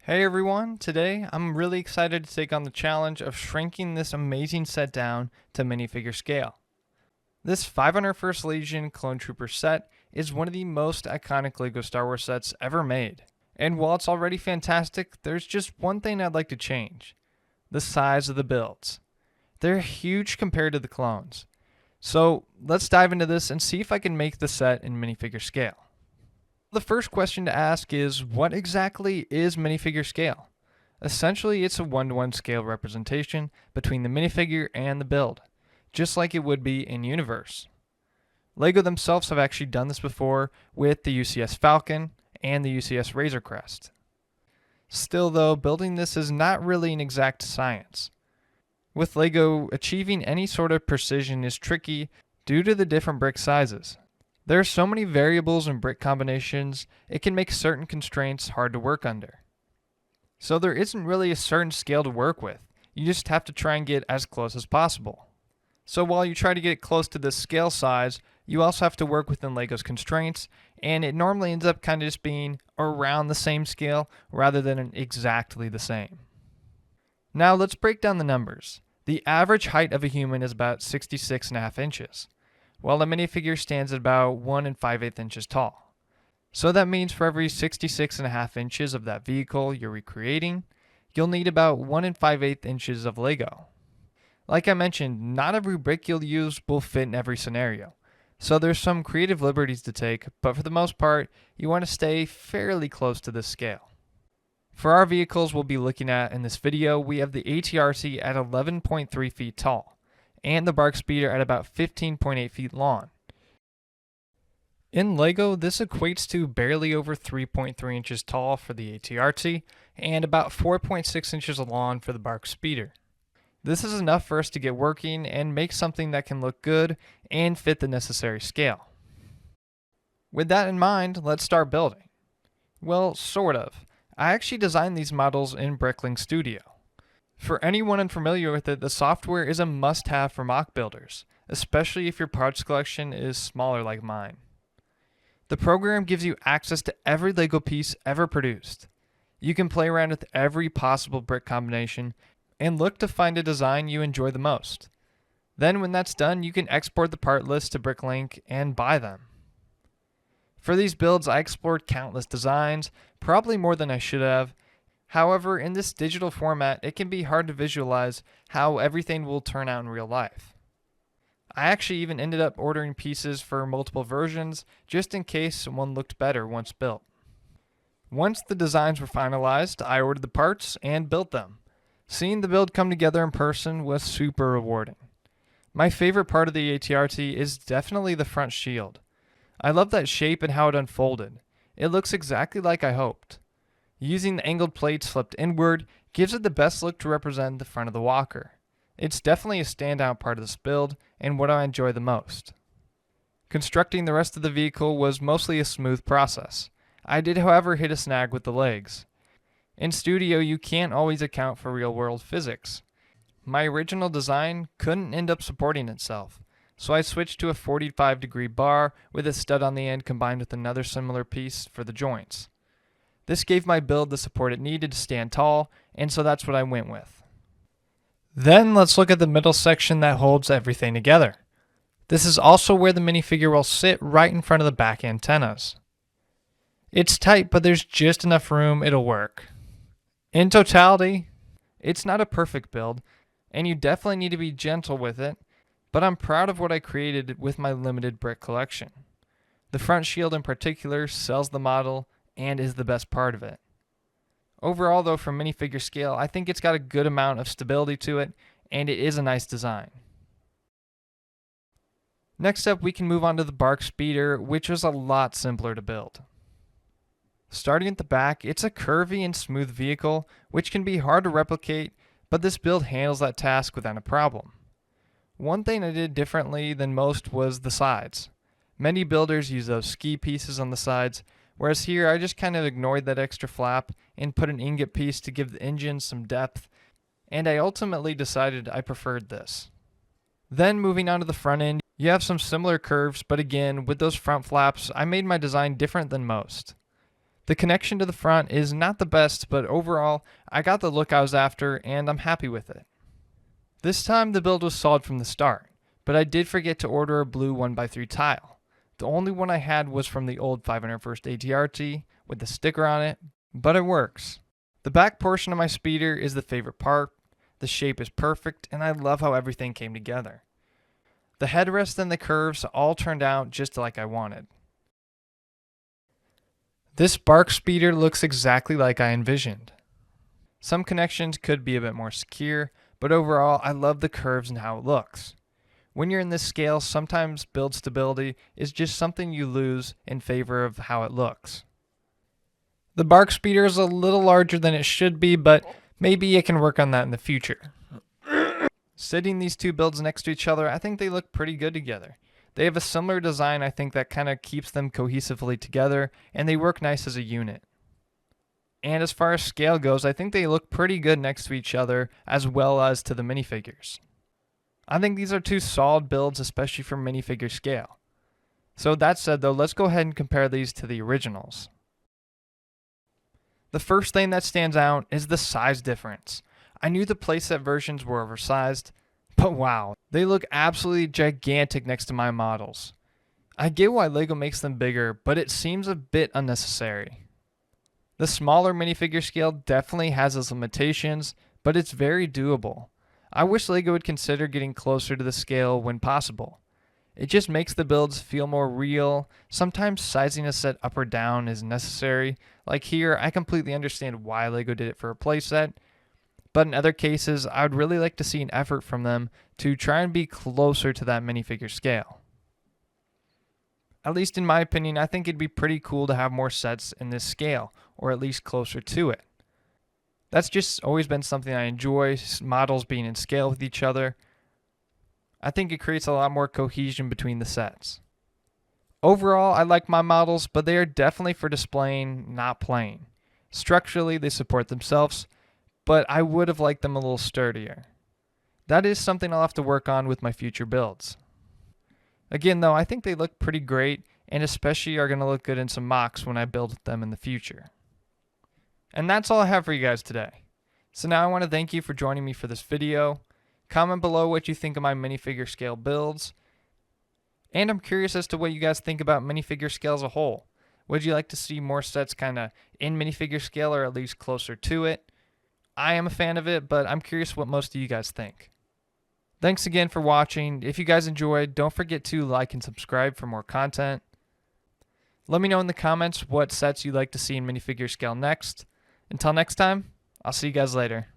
Hey everyone, today I'm really excited to take on the challenge of shrinking this amazing set down to minifigure scale. This 501st Legion Clone Trooper set is one of the most iconic LEGO Star Wars sets ever made. And while it's already fantastic, there's just one thing I'd like to change: the size of the builds. They're huge compared to the clones. So let's dive into this and see if I can make the set in minifigure scale. The first question to ask is, what exactly is minifigure scale? Essentially, it's a 1-to-1 scale representation between the minifigure and the build, just like it would be in universe. LEGO themselves have actually done this before with the UCS Falcon and the UCS Razor Crest. Still though, building this is not really an exact science. With LEGO, achieving any sort of precision is tricky due to the different brick sizes. There are so many variables and brick combinations, it can make certain constraints hard to work under. So there isn't really a certain scale to work with. You just have to try and get as close as possible. So while you try to get close to this scale size, you also have to work within LEGO's constraints, and it normally ends up kind of just being around the same scale rather than exactly the same. Now let's break down the numbers. The average height of a human is about 66.5 inches. While the minifigure stands at about 1 5/8 inches tall. So that means for every 66.5 inches of that vehicle you're recreating, you'll need about 1 5/8 inches of LEGO. Like I mentioned, not every brick you'll use will fit in every scenario, so there's some creative liberties to take, but for the most part, you want to stay fairly close to this scale. For our vehicles we'll be looking at in this video, we have the ATRC at 11.3 feet tall, and the Bark Speeder at about 15.8 feet long. In LEGO, this equates to barely over 3.3 inches tall for the ATRT and about 4.6 inches long for the Bark Speeder. This is enough for us to get working and make something that can look good and fit the necessary scale. With that in mind, let's start building. Well, sort of. I actually designed these models in Bricklink Studio. For anyone unfamiliar with it, the software is a must-have for mock builders, especially if your parts collection is smaller like mine. The program gives you access to every LEGO piece ever produced. You can play around with every possible brick combination and look to find a design you enjoy the most. Then when that's done, you can export the part list to Bricklink and buy them. For these builds, I explored countless designs, probably more than I should have. However, in this digital format, it can be hard to visualize how everything will turn out in real life. I actually even ended up ordering pieces for multiple versions, just in case one looked better once built. Once the designs were finalized, I ordered the parts and built them. Seeing the build come together in person was super rewarding. My favorite part of the ATRT is definitely the front shield. I love that shape and how it unfolded. It looks exactly like I hoped. Using the angled plates flipped inward gives it the best look to represent the front of the walker. It's definitely a standout part of this build and what I enjoy the most. Constructing the rest of the vehicle was mostly a smooth process. I did, however, hit a snag with the legs. In Studio, you can't always account for real-world physics. My original design couldn't end up supporting itself, so I switched to a 45-degree bar with a stud on the end combined with another similar piece for the joints. This gave my build the support it needed to stand tall, and so that's what I went with. Then let's look at the middle section that holds everything together. This is also where the minifigure will sit right in front of the back antennas. It's tight, but there's just enough room it'll work. In totality, it's not a perfect build, and you definitely need to be gentle with it, but I'm proud of what I created with my limited brick collection. The front shield in particular sells the model and is the best part of it. Overall though, for minifigure scale, I think it's got a good amount of stability to it, and it is a nice design. Next up, we can move on to the Bark Speeder, which was a lot simpler to build. Starting at the back, it's a curvy and smooth vehicle, which can be hard to replicate, but this build handles that task without a problem. One thing I did differently than most was the sides. Many builders use those ski pieces on the sides, whereas here I just kind of ignored that extra flap and put an ingot piece to give the engine some depth, and I ultimately decided I preferred this. Then moving on to the front end, you have some similar curves, but again, with those front flaps, I made my design different than most. The connection to the front is not the best, but overall, I got the look I was after and I'm happy with it. This time the build was solid from the start, but I did forget to order a blue 1x3 tile. The only one I had was from the old 501st ATRT with the sticker on it, but it works. The back portion of my speeder is the favorite part. The shape is perfect and I love how everything came together. The headrest and the curves all turned out just like I wanted. This bark speeder looks exactly like I envisioned. Some connections could be a bit more secure, but overall I love the curves and how it looks. When you're in this scale, sometimes build stability is just something you lose in favor of how it looks. The bark speeder is a little larger than it should be, but maybe it can work on that in the future. Sitting these two builds next to each other, I think they look pretty good together. They have a similar design, I think, that kind of keeps them cohesively together, and they work nice as a unit. And as far as scale goes, I think they look pretty good next to each other, as well as to the minifigures. I think these are two solid builds, especially for minifigure scale. So that said though, let's go ahead and compare these to the originals. The first thing that stands out is the size difference. I knew the playset versions were oversized, but wow, they look absolutely gigantic next to my models. I get why LEGO makes them bigger, but it seems a bit unnecessary. The smaller minifigure scale definitely has its limitations, but it's very doable. I wish LEGO would consider getting closer to the scale when possible. It just makes the builds feel more real. Sometimes sizing a set up or down is necessary. Like here, I completely understand why LEGO did it for a playset, but in other cases, I would really like to see an effort from them to try and be closer to that minifigure scale. At least in my opinion, I think it'd be pretty cool to have more sets in this scale, or at least closer to it. That's just always been something I enjoy, models being in scale with each other. I think it creates a lot more cohesion between the sets. Overall, I like my models, but they are definitely for displaying, not playing. Structurally, they support themselves, but I would have liked them a little sturdier. That is something I'll have to work on with my future builds. Again though, I think they look pretty great, and especially are going to look good in some mocks when I build them in the future. And that's all I have for you guys today. So now I want to thank you for joining me for this video. Comment below what you think of my minifigure scale builds. And I'm curious as to what you guys think about minifigure scale as a whole. Would you like to see more sets kind of in minifigure scale or at least closer to it? I am a fan of it, but I'm curious what most of you guys think. Thanks again for watching. If you guys enjoyed, don't forget to like and subscribe for more content. Let me know in the comments what sets you'd like to see in minifigure scale next. Until next time, I'll see you guys later.